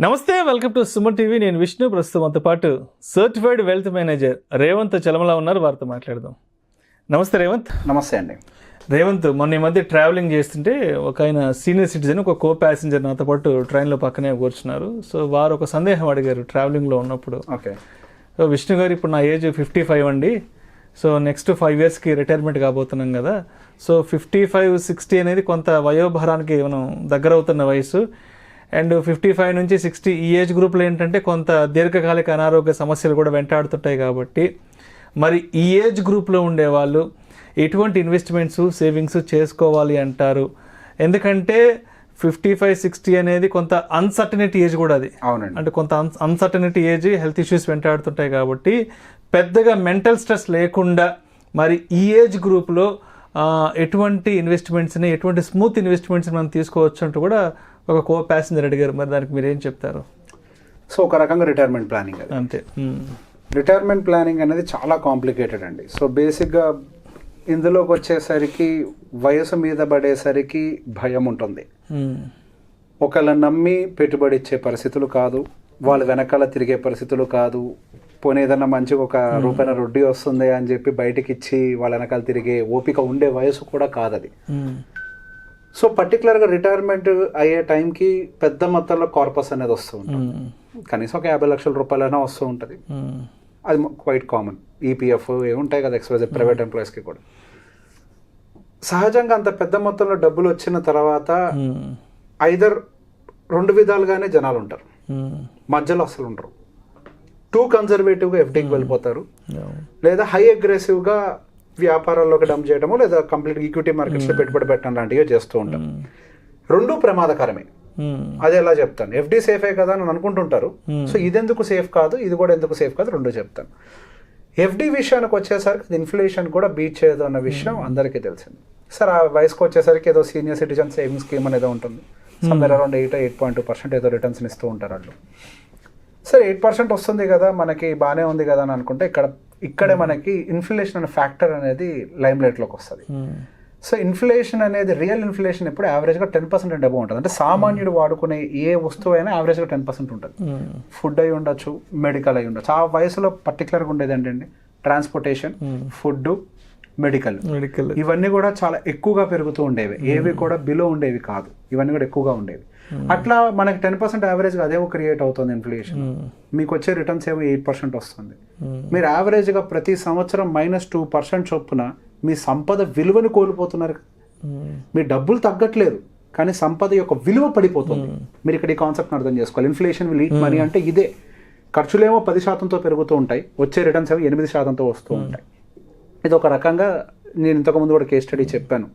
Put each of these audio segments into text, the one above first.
నమస్తే, welcome to Suman TV. నేను విష్ణు. ప్రస్తుతం మనతో పాటు certified wealth manager Revanth Chalamala ఉన్నారు. వారితో మాట్లాడదాం. నమస్తే రేవంత్. నమస్తే అండి. రేవంత్, మొన్న ఈ మధ్య ట్రావెలింగ్ చేస్తుంటే ఒక ఆయన సీనియర్ సిటిజన్, ఒక కో ప్యాసింజర్ నాతో పాటు ట్రైన్లో పక్కనే కూర్చున్నారు. సో వారు ఒక సందేహం అడిగారు ట్రావెలింగ్లో ఉన్నప్పుడు. ఓకే. సో విష్ణు గారు, ఇప్పుడు నా ఏజ్ 55 అండి. సో నెక్స్ట్ 5 ఇయర్స్కి రిటైర్మెంట్ కాబోతున్నాం కదా. సో 55-60 అనేది కొంత వయోభారానికి మనం దగ్గర అవుతున్న వయసు. అండ్ 55 నుంచి 60 ఈ ఏజ్ గ్రూప్లో ఏంటంటే కొంత దీర్ఘకాలిక అనారోగ్య సమస్యలు కూడా వెంటాడుతుంటాయి. కాబట్టి మరి ఈ ఏజ్ గ్రూప్లో ఉండేవాళ్ళు ఎటువంటి ఇన్వెస్ట్మెంట్స్, సేవింగ్స్ చేసుకోవాలి అంటారు? ఎందుకంటే 55-60 అనేది కొంత అన్సర్టనిటీ ఏజ్ కూడా. అది అవునండి. అంటే కొంత అన్సర్టనిటీ ఏజ్, హెల్త్ ఇష్యూస్ వెంటాడుతుంటాయి. కాబట్టి పెద్దగా మెంటల్ స్ట్రెస్ లేకుండా మరి ఈ ఏజ్ గ్రూప్లో ఎటువంటి ఇన్వెస్ట్మెంట్స్ని, ఎటువంటి స్మూత్ ఇన్వెస్ట్మెంట్స్ని మనం తీసుకోవచ్చు అంటూ కూడా ఒక కో ప్యాసింజర్ అడిగారు. మరి దానికి మీరు ఏం చెప్తారు? సో ఒక రకంగా రిటైర్మెంట్ ప్లానింగ్ అది. అంతే. రిటైర్మెంట్ ప్లానింగ్ అనేది చాలా కాంప్లికేటెడ్ అండి. సో బేసిక్గా ఇందులోకి వచ్చేసరికి వయసు మీద పడేసరికి భయం ఉంటుంది. ఒకళ్ళని నమ్మి పెట్టుబడి ఇచ్చే పరిస్థితులు కాదు, వాళ్ళ వెనకాల తిరిగే పరిస్థితులు కాదు. పోనీ ఏదన్నా మంచిగా ఒక రూపాయల రొడ్డి వస్తుంది అని చెప్పి బయటకి ఇచ్చి వాళ్ళ వెనకాల తిరిగే ఓపిక ఉండే వయసు కూడా కాదు అది. సో పర్టికులర్గా రిటైర్మెంట్ అయ్యే టైంకి పెద్ద మొత్తంలో కార్పస్ అనేది వస్తూ ఉంటుంది. కనీసం ఒక 50 లక్షల రూపాయలైనా వస్తూ ఉంటుంది. అది క్వైట్ కామన్. ఈపీఎఫ్ ఏమి ఉంటాయి కదా, ఎక్స్వైజెడ్ ప్రైవేట్ ఎంప్లాయీస్కి కూడా. సహజంగా అంత పెద్ద మొత్తంలో డబ్బులు వచ్చిన తర్వాత ఐదర్ 2 విధాలుగానే జనాలు ఉంటారు, మధ్యలో అసలు ఉండరు. టూ కన్జర్వేటివ్గా ఎఫ్డీకి వెళ్ళిపోతారు, లేదా హై అగ్రెసివ్గా వ్యాపారాల్లోకి డంప్ చేయడము, లేదా కంప్లీట్ ఈక్విటీ మార్కెట్స్లో పెట్టుబడి పెట్టడం లాంటివి చేస్తూ ఉంటారు. రెండూ ప్రమాదకరమే. అది ఎలా చెప్తాను, ఎఫ్డీ సేఫే కదా అని అనుకుంటుంటారు. సో ఇది ఎందుకు సేఫ్ కాదు, ఇది కూడా ఎందుకు సేఫ్ కాదు, రెండూ చెప్తాను. ఎఫ్డీ విషయానికి వచ్చేసరికి ఇన్ఫ్లేషన్ కూడా బీట్ చేయదు అన్న విషయం అందరికీ తెలిసింది. సార్ ఆ వయసుకు వచ్చేసరికి ఏదో సీనియర్ సిటిజన్ సేవింగ్ స్కీమ్ అనేది ఉంటుంది. సమ్వేర్ అరౌండ్ 8.2% ఏదో రిటర్న్స్ ఇస్తూ ఉంటారు వాళ్ళు. సరే 8% వస్తుంది కదా, మనకి బాగానే ఉంది కదా అని అనుకుంటే ఇక్కడే మనకి ఇన్ఫ్లేషన్ అనే ఫ్యాక్టర్ అనేది లైమ్ లైట్లోకి వస్తుంది. సో ఇన్ఫ్లేషన్ అనేది, రియల్ ఇన్ఫ్లేషన్ ఎప్పుడు యావరేజ్గా 10% అండ్ అబౌవ్ ఉంటుంది. అంటే సామాన్యుడు వాడుకునే ఏ వస్తువు అయినా యావరేజ్గా 10% ఉంటుంది. ఫుడ్ అయి ఉండొచ్చు, మెడికల్ అయి ఉండొచ్చు. ఆ వయసులో పర్టికులర్గా ఉండేది ఏంటంటే ట్రాన్స్పోర్టేషన్, ఫుడ్, మెడికల్ ఇవన్నీ కూడా చాలా ఎక్కువగా పెరుగుతూ ఉండేవి. ఏవి కూడా బిలో ఉండేవి కాదు, ఇవన్నీ కూడా ఎక్కువగా ఉండేవి. అట్లా మనకి 10% యావరేజ్గా అదేమో క్రియేట్ అవుతుంది ఇన్ఫ్లేషన్. మీకు వచ్చే రిటర్న్స్ ఏమో 8% వస్తుంది. మీరు యావరేజ్గా ప్రతి సంవత్సరం -2% చొప్పున మీ సంపద విలువను కోల్పోతున్నారు. మీ డబ్బులు తగ్గట్లేదు, కానీ సంపద యొక్క విలువ పడిపోతుంది. మీరు ఇక్కడ ఈ కాన్సెప్ట్ని అర్థం చేసుకోవాలి. ఇన్ఫ్లేషన్ విల్ ఈట్ మనీ అంటే ఇదే. ఖర్చులేమో 10%తో పెరుగుతూ ఉంటాయి, వచ్చే రిటర్న్స్ ఏమో 8%తో వస్తూ ఉంటాయి. ఇది ఒక రకంగా నేను ఇంతకుముందు కూడా కేస్ స్టడీ చెప్పాను.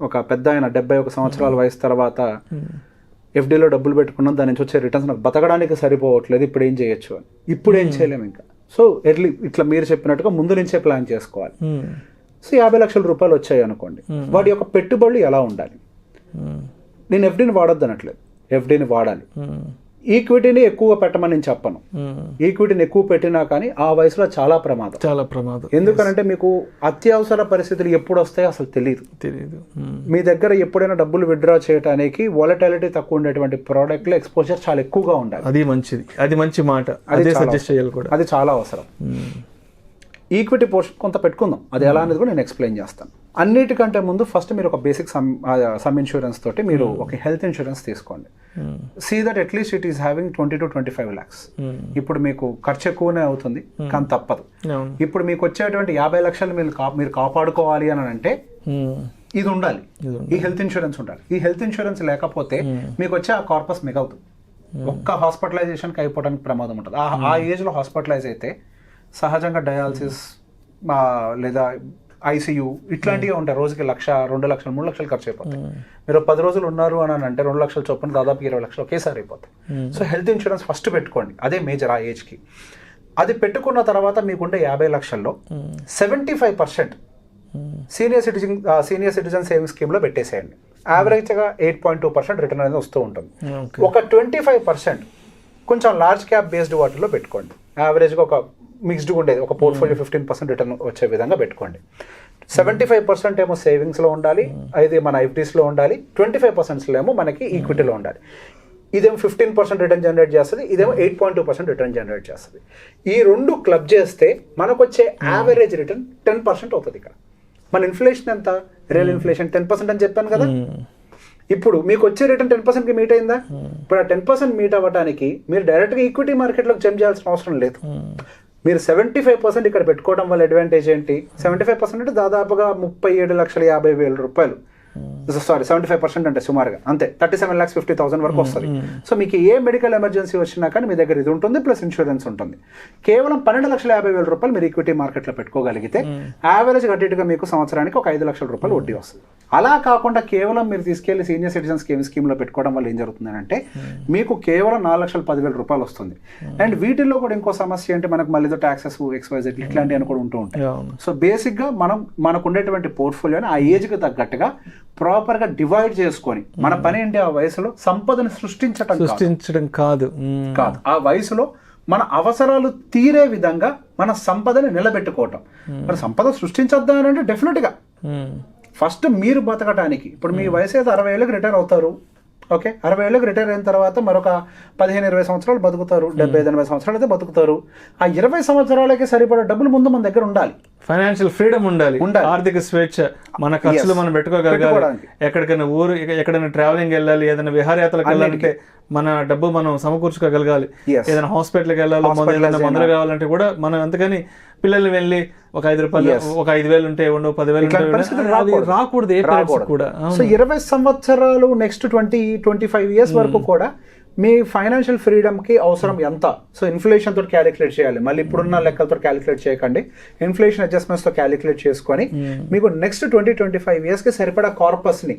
ఒక పెద్ద ఆయన 71 సంవత్సరాల వయసు తర్వాత ఎఫ్డీలో డబ్బులు పెట్టుకున్నాం, దాని నుంచి వచ్చే రిటర్న్స్ నాకు బతకడానికి సరిపోవట్లేదు, ఇప్పుడు ఏం చేయొచ్చు అని. ఇప్పుడు ఏం చేయలేము ఇంకా. సో ఎర్లీ ఇట్లా మీరు చెప్పినట్టుగా ముందు నుంచే ప్లాన్ చేసుకోవాలి. సో 50 లక్షల రూపాయలు వచ్చాయి అనుకోండి, వాడి యొక్క పెట్టుబడులు ఎలా ఉండాలి? నేను ఎఫ్డీని వాడొద్దు అనట్లేదు, ఎఫ్డీని వాడాలి. ఈక్విటీని ఎక్కువ పెట్టమని నేను చెప్పను. ఈక్విటీని ఎక్కువ పెట్టినా కానీ ఆ వయసులో చాలా ప్రమాదం. ఎందుకనంటే మీకు అత్యవసర పరిస్థితులు ఎప్పుడు వస్తాయో అసలు తెలియదు. మీ దగ్గర ఎప్పుడైనా డబ్బులు విత్డ్రా చేయడానికి వాలటాలిటీ తక్కువ ఉండేటువంటి ప్రోడక్ట్లో ఎక్స్పోజర్ చాలా ఎక్కువగా ఉండాలి. అది మంచిది, అది మంచి మాట, అది సజెస్ట్ చేయాలి కూడా. అది చాలా అవసరం. ఈక్విటీ పోర్షన్ కొంత పెట్టుకుందాం, అది ఎలా అనేది కూడా నేను ఎక్స్ప్లెయిన్ చేస్తాను. అన్నిటికంటే ముందు ఫస్ట్ మీరు ఒక బేసిక్ సమ్ ఇన్సూరెన్స్ తోటి మీరు ఒక హెల్త్ ఇన్సూరెన్స్ తీసుకోండి. See that at least it is having 20 to 25 lakhs. ఇప్పుడు మీకు ఖర్చు ఎక్కువనే అవుతుంది, కానీ తప్పదు. ఇప్పుడు మీకు వచ్చేటువంటి 50 లక్షలు మీరు కాపాడుకోవాలి అని అంటే ఇది ఉండాలి, ఈ హెల్త్ ఇన్సూరెన్స్ ఉండాలి. ఈ హెల్త్ ఇన్సూరెన్స్ లేకపోతే మీకు వచ్చే ఆ కార్పస్ మిగలదు. ఒక్క హాస్పిటలైజేషన్కి అయిపోవడానికి ప్రమాదం ఉంటుంది. ఆ ఏజ్లో హాస్పిటలైజ్ అయితే సహజంగా డయాలసిస్ లేదా ఐసీయూ ఇట్లాంటివి ఉంటాయి. రోజుకి 1,00,000, 2 లక్షలు, 3 లక్షలు ఖర్చు అయిపోతాయి. మీరు 10 రోజులు ఉన్నారు అని అంటే 2 లక్షల చొప్పున దాదాపు 20 లక్షలు ఒకేసారి అయిపోతాయి. సో హెల్త్ ఇన్సూరెన్స్ ఫస్ట్ పెట్టుకోండి, అదే మేజర్ ఆ ఏజ్కి. అది పెట్టుకున్న తర్వాత మీకుండే 50 లక్షల్లో 75% సీనియర్ సిటిజన్ సేవింగ్ స్కీమ్లో పెట్టేసేయండి. యావరేజ్గా 8.2% రిటర్న్ అనేది వస్తూ ఉంటుంది. ఒక 25% కొంచెం లార్జ్ క్యాప్ బేస్డ్ వాటిలో పెట్టుకోండి. యావరేజ్గా ఒక మిక్స్డ్గా ఉండేది, ఒక పోర్ట్ఫోలియో 15% రిటర్న్ వచ్చే విధంగా పెట్టుకోండి. 75% ఏమో సేవింగ్స్లో ఉండాలి, అయితే మన ఎఫ్డీస్లో ఉండాలి, 25% ఏమో మనకి ఈక్విటీలో ఉండాలి. ఇదేమో 15% రిటర్న్ జనరేట్ చేస్తుంది, ఇదేమో 8.2% రిటర్న్ జనరేట్ చేస్తుంది. ఈ రెండు క్లబ్ చేస్తే మనకు వచ్చే యావరేజ్ రిటర్న్ 10% అవుతుంది. ఇక్కడ మన ఇన్ఫ్లేషన్ ఎంత, రియల్ ఇన్ఫ్లేషన్ 10% అని చెప్పాను కదా. ఇప్పుడు మీకు వచ్చే రిటర్న్ 10%కి మీట్ అయిందా? ఇప్పుడు ఆ 10% మీట్ అవ్వడానికి మీరు డైరెక్ట్గా ఈక్విటీ మార్కెట్లోకి జంప్ చేయాల్సిన అవసరం లేదు. మీరు 75% ఇక్కడ పెట్టుకోవడం వల్ల అడ్వాంటేజ్ ఏంటి? 75% అంటే దాదాపుగా 37,50,000 రూపాయలు. సారీ 75% అంటే సుమారుగా అంతే 37,50,000 వరకు వస్తుంది. సో మీకు ఏ మెడికల్ ఎమర్జెన్సీ వచ్చినా కానీ మీ దగ్గర ఇది ఉంటుంది, ప్లస్ ఇన్సూరెన్స్ ఉంటుంది. కేవలం 12,50,000 రూపాయలు మీరు ఈక్విటీ మార్కెట్లో పెట్టుకోగలిగితే యావరేజ్ కట్టేట్టుగా మీకు సంవత్సరానికి ఒక 5 లక్షల రూపాయలు వడ్డీ వస్తుంది. అలా కాకుండా కేవలం మీరు తీసుకెళ్లి సీనియర్ సిటిజన్ స్కీమ్లో పెట్టుకోవడం వల్ల ఏం జరుగుతుంది అంటే మీకు కేవలం 4,10,000 రూపాయలు వస్తుంది. అండ్ వీటిల్లో కూడా ఇంకో సమస్య అంటే మనకు మళ్ళీ ట్యాక్సెస్ XYZ ఇట్లాంటివి అని కూడా ఉంటూ ఉంటాయి. సో బేసిక్గా మనకు ఉండేటువంటి పోర్ట్ఫోలియోని ఆ ఏజ్కి తగ్గట్టుగా ప్రాపర్గా డివైడ్ చేసుకొని మన పని ఏంటి ఆ వయసులో సంపదను సృష్టించడం కాదు, ఆ వయసులో మన అవసరాలు తీరే విధంగా మన సంపదని నిలబెట్టుకోవటం. మరి సంపద సృష్టించొద్దా అని అంటే డెఫినెట్గా ఫస్ట్ మీరు బతకటానికి ఇప్పుడు మీ వయసు అయితే 60 ఏళ్ళకి రిటైర్ అవుతారు. ఓకే, 60 ఏళ్ళకి రిటైర్ అయిన తర్వాత మరొక 15-20 సంవత్సరాలు బతుకుతారు, 70-80 సంవత్సరాలు అయితే బతుకుతారు. ఆ 20 సంవత్సరాలకి సరిపడే డబ్బులు ముందు మన దగ్గర ఉండాలి, ఫైనాన్షియల్ ఫ్రీడమ్ ఉండాలి, ఆర్థిక స్వేచ్ఛ, మన ఖర్చులు మనం పెట్టుకోగలగాలి. ఎక్కడికైనా ఎక్కడైనా ట్రావెలింగ్ వెళ్ళాలి, ఏదైనా విహారయాత్రలకు వెళ్ళాలంటే మన డబ్బు మనం సమకూర్చుకోగలగాలి. ఏదైనా హాస్పిటల్కి వెళ్ళాలి, ఏదైనా మందులు కావాలంటే కూడా మనం అందుకని పిల్లలు వెళ్ళి ఒక 5 రూపాయలు ఒక 5,000 ఉంటే 10,000 రాకూడదు ఏ పేరెంట్స్ కూడా. సో 20 సంవత్సరాలు నెక్స్ట్ 20-25 ఇయర్స్ వరకు కూడా మీ ఫైనాన్షియల్ ఫ్రీడమ్కి అవసరం ఎంత? సో ఇన్ఫ్లేషన్ తోటి క్యాలిక్యులేట్ చేయాలి. మళ్ళీ ఇప్పుడున్న లెక్కలతో క్యాలిక్యులేట్ చేయకండి, ఇన్ఫ్లేషన్ అడ్జస్ట్మెంట్స్తో క్యాలిక్యులేట్ చేసుకొని మీకు నెక్స్ట్ 20-25 ఇయర్స్కి సరిపడా కార్పస్ని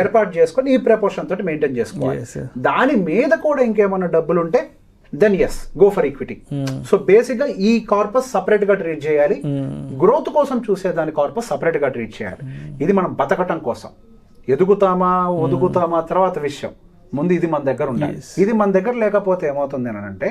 ఏర్పాటు చేసుకొని ఈ ప్రపోర్షన్ తోటి మెయింటైన్ చేసుకోవాలి. దాని మీద కూడా ఇంకేమన్నా డబ్బులు ఉంటే then yes go for equity. So basic గా ఈ కార్పస్ సపరేట్ గా ట్రీట్ చేయాలి, గ్రోత్ కోసం చూసేదాని కార్పస్ సపరేట్ గా ట్రీట్ చేయాలి. ఇది మనం బతకటం కోసం, ఎదుగుతామా ఒదుగుతామా తర్వాత విషయం, ముందు ఇది మన దగ్గర ఉండాలి. ఇది మన దగ్గర లేకపోతే ఏమవుతుంది అని అంటే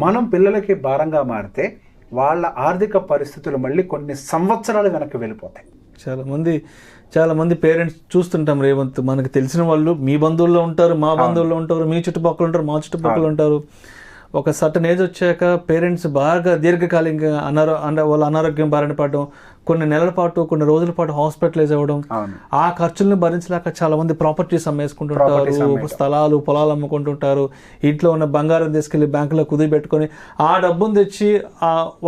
మనం పిల్లలకి భారంగా మారితే వాళ్ళ ఆర్థిక పరిస్థితులు మళ్ళీ కొన్ని సంవత్సరాలు వెనక్కి వెళ్ళిపోతాయి. చాలా మంది పేరెంట్స్ చూస్తుంటాం రేవంత్, మనకు తెలిసిన వాళ్ళు మీ బంధువుల్లో ఉంటారు, మా బంధువుల్లో ఉంటారు, మీ చుట్టుపక్కల ఉంటారు, మా చుట్టుపక్కల ఉంటారు. ఒక సర్టన్ ఏజ్ వచ్చాక పేరెంట్స్ బాగా దీర్ఘకాలికంగా వాళ్ళ అనారోగ్యం బారిన పడడం, కొన్ని నెలల పాటు కొన్ని రోజుల పాటు హాస్పిటలైజ్ అవ్వడం, ఆ ఖర్చులను భరించలేక చాలా మంది ప్రాపర్టీస్ అమ్మేసుకుంటుంటారు, స్థలాలు పొలాలు అమ్ముకుంటుంటారు, ఇంట్లో ఉన్న బంగారం తీసుకెళ్లి బ్యాంకులో కుదిరి పెట్టుకొని ఆ డబ్బును తెచ్చి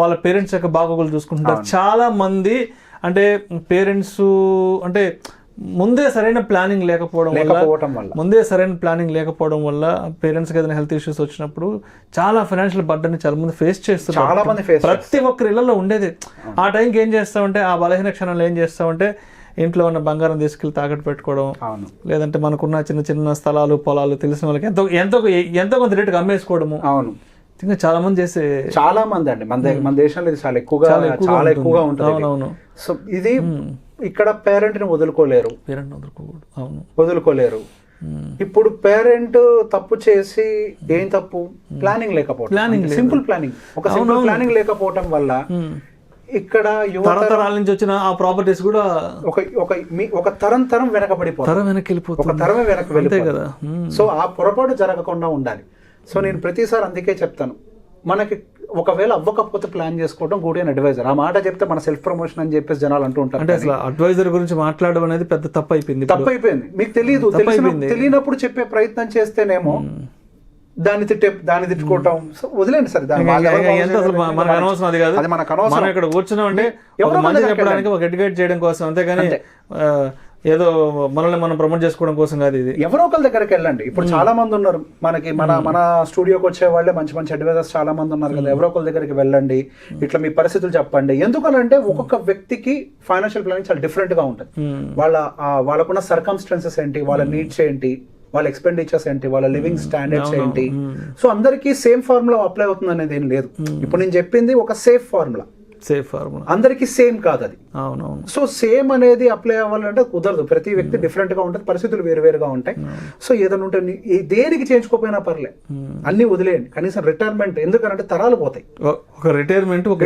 వాళ్ళ పేరెంట్స్ యొక్క బాగోగులు చూసుకుంటుంటారు. చాలా మంది అంటే పేరెంట్స్ అంటే ముందే సరైన ప్లానింగ్ లేకపోవడం వల్ల పేరెంట్స్కి ఏదైనా హెల్త్ ఇష్యూస్ వచ్చినప్పుడు చాలా ఫైనాన్షియల్ బర్డెన్ చాలా మంది ఫేస్ చేస్తున్నారు. ప్రతి ఒక్కరి ఇళ్లలో ఉండేది. ఆ టైంకి ఏం చేస్తామంటే ఆ బలహీన క్షణంలో ఏం చేస్తామంటే ఇంట్లో ఉన్న బంగారం తీసుకెళ్లి తాకట్టు పెట్టుకోవడం, లేదంటే మనకున్న చిన్న చిన్న స్థలాలు పొలాలు తెలిసిన వాళ్ళకి ఎంతో కొంత రేటుగా అమ్మేసుకోవడము. అవును, ఇంకా చాలా మంది చాలా మంది అండి మన దేశంలో ఇది చాలా ఎక్కువగా ఉంటుంది. అవునవును. సో ఇది ఇక్కడ పేరెంట్ ని వదులుకోలేరు. ఇప్పుడు పేరెంట్ తప్పు చేసి ఏం తప్పు? ప్లానింగ్ లేకపోవడం, సింపుల్ ప్లానింగ్. ఒక సింపుల్ ప్లానింగ్ లేకపోవడం వల్ల ఇక్కడ తరతరాల నుంచి వచ్చిన ఆ ప్రాపర్టీస్ కూడా ఒక తరం వెనకబడిపోతుంది, ఒక తరమే వెనక్కి వెళ్ళిపోతుంది. సో ఆ పొరపాటు జరగకుండా ఉండాలి. సో నేను ప్రతిసారి అందుకే చెప్తాను, మనకి ఒకవేళ అవ్వకపోతే ప్లాన్ చేసుకోవడం గుడ్ అండ్ అడ్వైజర్. ఆ మాట చెప్తే మన సెల్ఫ్ ప్రమోషన్ అని చెప్పేసి జనాలు అంటూ ఉంటారు. అంటే అసలు అడ్వైజర్ గురించి మాట్లాడడం అనేది పెద్ద తప్పు అయిపోయింది. మీకు తెలియనప్పుడు చెప్పే ప్రయత్నం చేస్తేనేమో దాన్ని తిట్టుకోవటం. వదిలేండి సార్, మనకు అనవసరం. అది కాదు, మనం ఇక్కడ కూర్చున్నాం అంటే చెప్పడానికి ఒక ఎడ్యుకేట్ చేయడం కోసం, అంతేగాని ఏదో మనల్ని మనం ప్రమోట్ చేసుకోవడం కోసం కాదు. ఇది ఎవరో ఒకరి దగ్గరికి వెళ్ళండి. ఇప్పుడు చాలా మంది ఉన్నారు మనకి, మన స్టూడియోకి వచ్చే వాళ్ళే మంచి అడ్వైజర్స్ చాలా మంది ఉన్నారు కదా. ఎవరో ఒకరి దగ్గరికి వెళ్ళండి, ఇట్లా మీ పరిస్థితులు చెప్పండి. ఎందుకనంటే ఒక్కొక్క వ్యక్తికి ఫైనాన్షియల్ ప్లానింగ్ చాలా డిఫరెంట్ గా ఉంటుంది. వాళ్ళకున్న సర్కమ్స్టాన్సెస్ ఏంటి, వాళ్ళ నీడ్స్ ఏంటి, వాళ్ళ ఎక్స్పెండిచర్స్ ఏంటి, వాళ్ళ లివింగ్ స్టాండర్డ్స్ ఏంటి. సో అందరికీ సేమ్ ఫార్ములా అప్లై అవుతుంది అనేది ఏం లేదు. ఇప్పుడు నేను చెప్పింది ఒక సేఫ్ ఫార్ములా. Safe formula. అందరికీ సేమ్ కాదు అది. అవునవును. సో సేమ్ అనేది అప్లై అవ్వాలంటే కుదరదు. ప్రతి వ్యక్తి డిఫరెంట్ గా ఉంటుంది, పరిస్థితులు వేరువేరుగా ఉంటాయి. సో ఏదైనా ఉంటే దేనికి చేయించుకోకపోయినా పర్లే, అన్ని వదిలేయండి. కనీసం రిటైర్మెంట్, ఎందుకంటే తరాలు పోతాయి. ఒక రిటైర్మెంట్, ఒక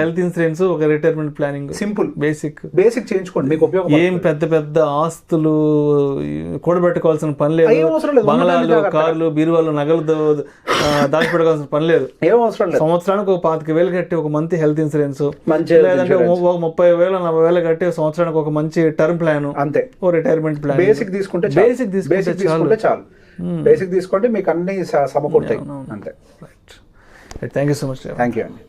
హెల్త్ ఇన్సూరెన్స్, ఒక రిటైర్మెంట్ ప్లానింగ్, సింపుల్ బేసిక్ చేయించుకోండి, మీకు ఉపయోగం. ఏం పెద్ద పెద్ద ఆస్తులు కూడబెట్టుకోవాల్సిన పని లేదు, బంగ్లాలు, కార్లు, బీరువాళ్ళు, నగలు దాచిపెట్టుకోవాల్సిన పని లేదు. ఏం అవసరం లేదు. సంవత్సరానికి ఒక 25,000 కట్టి ఒక మంచి హెల్త్ ఇన్సూరెన్స్, మంచి లేదంటే 30,000 40,000 కట్టి సంవత్సరానికి ఒక మంచి టర్మ్ ప్లాన్, అంతే. ఓ రిటైర్మెంట్ ప్లాన్. బేసిక్ తీసుకుంటే చాలు. బేసిక్ తీసుకోండి, మీకు అన్ని సమకూడతాయి. అంతే. Thank you so much. Thank you అండి.